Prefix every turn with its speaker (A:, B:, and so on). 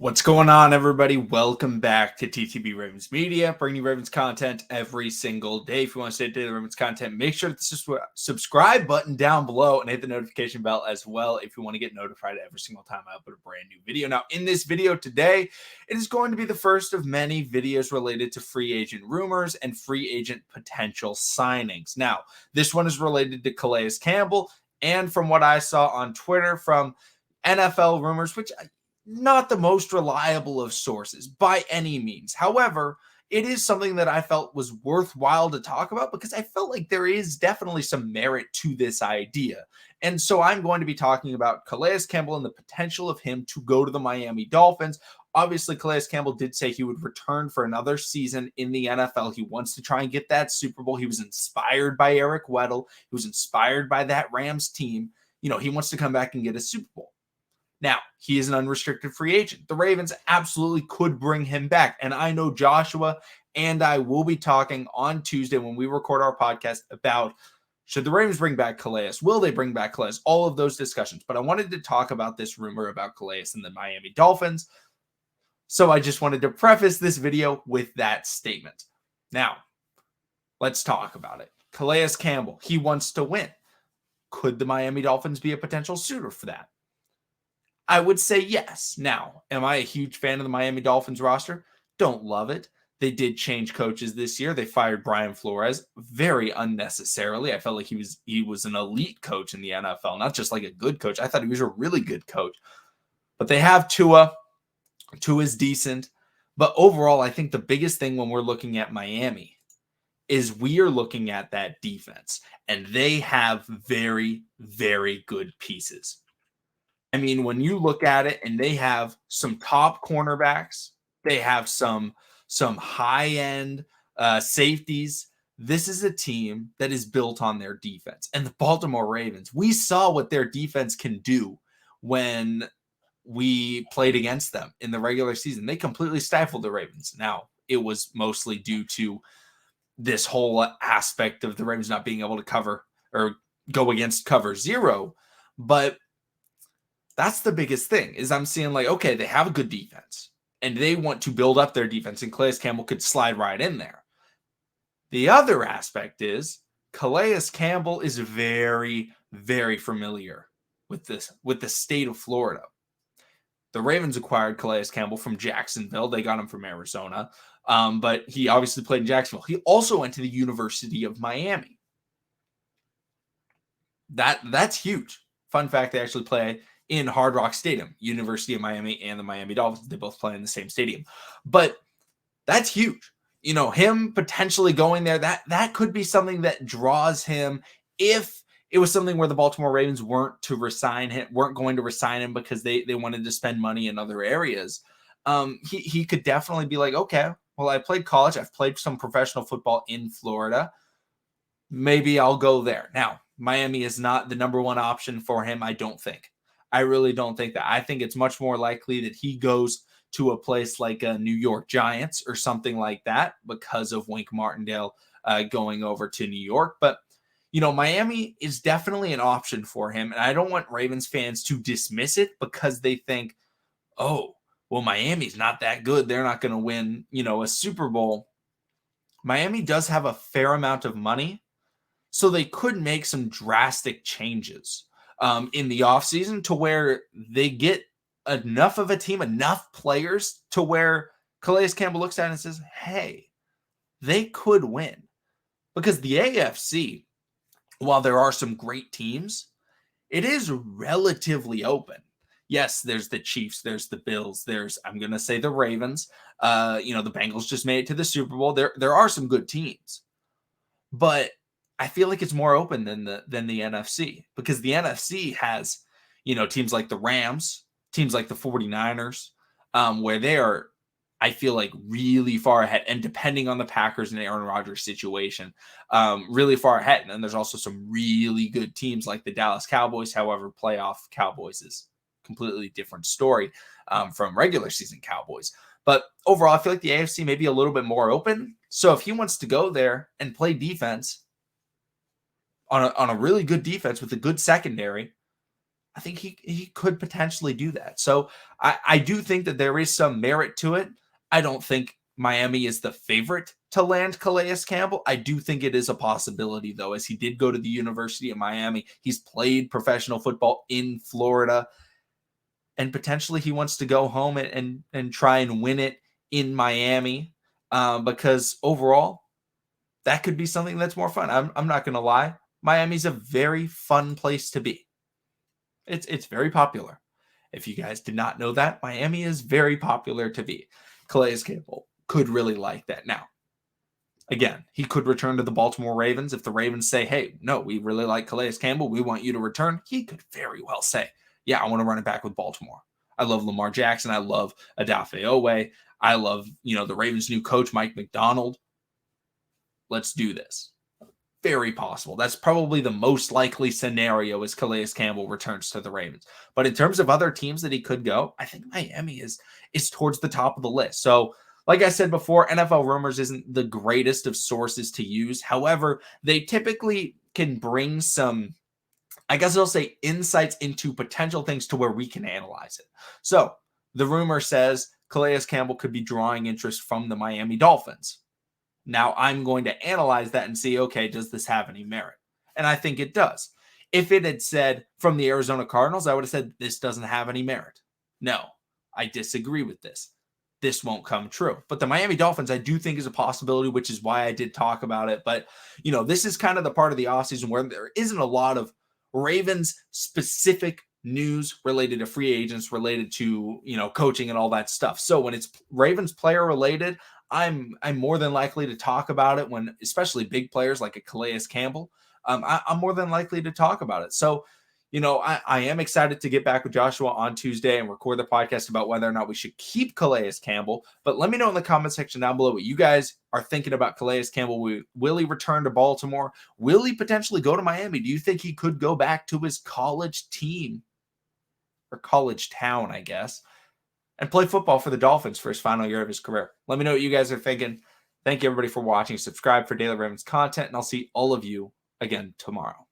A: What's going on, everybody? Welcome back to TTB Ravens Media, bringing you Ravens content every single day. If you want to stay daily Ravens content, make sure to hit the subscribe button down below and hit the notification bell as well if you want to get notified every single time I upload a brand new video. Now, in this video today, it is going to be the first of many videos related to free agent rumors and free agent potential signings. Now, this one is related to Calais Campbell, and from what I saw on Twitter from NFL rumors, which not the most reliable of sources by any means. However, it is something that I felt was worthwhile to talk about because I felt like there is definitely some merit to this idea. And so I'm going to be talking about Calais Campbell and the potential of him to go to the Miami Dolphins. Obviously, Calais Campbell did say he would return for another season in the NFL. He wants to try and get that Super Bowl. He was inspired by Eric Weddle. He was inspired by that Rams team. He wants to come back and get a Super Bowl. Now, he is an unrestricted free agent. The Ravens absolutely could bring him back. And I know Joshua and I will be talking on Tuesday when we record our podcast about should the Ravens bring back Calais? Will they bring back Calais? All of those discussions. But I wanted to talk about this rumor about Calais and the Miami Dolphins. So I just wanted to preface this video with that statement. Now, let's talk about it. Calais Campbell, he wants to win. Could the Miami Dolphins be a potential suitor for that? I would say yes. Now, am I a huge fan of the Miami Dolphins roster? Don't love it. They did change coaches this year. They fired Brian Flores very unnecessarily. I felt like he was an elite coach in the NFL, not just like a good coach. I thought he was a really good coach. But they have Tua. Tua's decent. But overall, I think the biggest thing when we're looking at Miami is we are looking at that defense. And they have very, very good pieces. I mean, when you look at it and they have some top cornerbacks, they have some high-end safeties. This is a team that is built on their defense. And the Baltimore Ravens, we saw what their defense can do when we played against them in the regular season. They completely stifled the Ravens. Now, it was mostly due to this whole aspect of the Ravens not being able to cover or go against cover zero, but that's the biggest thing is I'm seeing like, okay, they have a good defense and they want to build up their defense and Calais Campbell could slide right in there. The other aspect is Calais Campbell is very, very familiar with the state of Florida. The Ravens acquired Calais Campbell from Jacksonville. They got him from Arizona, but he obviously played in Jacksonville. He also went to the University of Miami. That's huge. Fun fact, they actually play in Hard Rock Stadium, University of Miami and the Miami Dolphins. They both play in the same stadium. But that's huge. Him potentially going there, that could be something that draws him if it was something where the Baltimore Ravens weren't going to resign him because they wanted to spend money in other areas. He could definitely be like, okay, well, I played college. I've played some professional football in Florida. Maybe I'll go there. Now, Miami is not the number one option for him, I don't think. I really don't think that. I think it's much more likely that he goes to a place like a New York Giants or something like that because of Wink Martindale going over to New York. But, Miami is definitely an option for him. And I don't want Ravens fans to dismiss it because they think, oh, well, Miami's not that good. They're not going to win, a Super Bowl. Miami does have a fair amount of money, so they could make some drastic changes in the offseason to where they get enough of a team, enough players to where Calais Campbell looks at it and says, hey, they could win. Because the AFC, while there are some great teams, it is relatively open. Yes, there's the Chiefs, there's the Bills, I'm going to say the Ravens. The Bengals just made it to the Super Bowl. There are some good teams. But I feel like it's more open than the NFC because the NFC has, teams like the Rams, teams like the 49ers, where they are, I feel like, really far ahead. And depending on the Packers and Aaron Rodgers situation, really far ahead. And then there's also some really good teams like the Dallas Cowboys. However, playoff Cowboys is a completely different story from regular season Cowboys. But overall, I feel like the AFC may be a little bit more open. So if he wants to go there and play defense, on a really good defense with a good secondary, I think he could potentially do that. So I do think that there is some merit to it. I don't think Miami is the favorite to land Calais Campbell. I do think it is a possibility, though, as he did go to the University of Miami. He's played professional football in Florida, and potentially he wants to go home and try and win it in Miami, because overall, that could be something that's more fun. I'm not going to lie. Miami's a very fun place to be. It's very popular. If you guys did not know that, Miami is very popular to be. Calais Campbell could really like that. Now, again, he could return to the Baltimore Ravens. If the Ravens say, hey, no, we really like Calais Campbell, we want you to return, he could very well say, yeah, I want to run it back with Baltimore. I love Lamar Jackson. I love Odafe Oweh. I love, the Ravens' new coach, Mike McDonald. Let's do this. Very possible. That's probably the most likely scenario as Calais Campbell returns to the Ravens. But in terms of other teams that he could go, I think Miami is towards the top of the list. So, like I said before, NFL Rumors isn't the greatest of sources to use. However, they typically can bring some, I guess I'll say, insights into potential things to where we can analyze it. So, the rumor says Calais Campbell could be drawing interest from the Miami Dolphins. Now I'm going to analyze that and see, okay, does this have any merit? And I think it does. If it had said from the Arizona Cardinals, I would have said this doesn't have any merit. No, I disagree with this. This won't come true. But the Miami Dolphins, I do think is a possibility, which is why I did talk about it. But, this is kind of the part of the offseason where there isn't a lot of Ravens specific news related to free agents, related to, coaching and all that stuff. So when it's Ravens player related, I'm more than likely to talk about it when, especially big players like a Calais Campbell, I'm more than likely to talk about it. So, I am excited to get back with Joshua on Tuesday and record the podcast about whether or not we should keep Calais Campbell. But let me know in the comment section down below what you guys are thinking about Calais Campbell. Will he return to Baltimore? Will he potentially go to Miami? Do you think he could go back to his college team or college town, I guess, and play football for the Dolphins for his final year of his career? Let me know what you guys are thinking. Thank you, everybody, for watching. Subscribe for daily Ravens content, and I'll see all of you again tomorrow.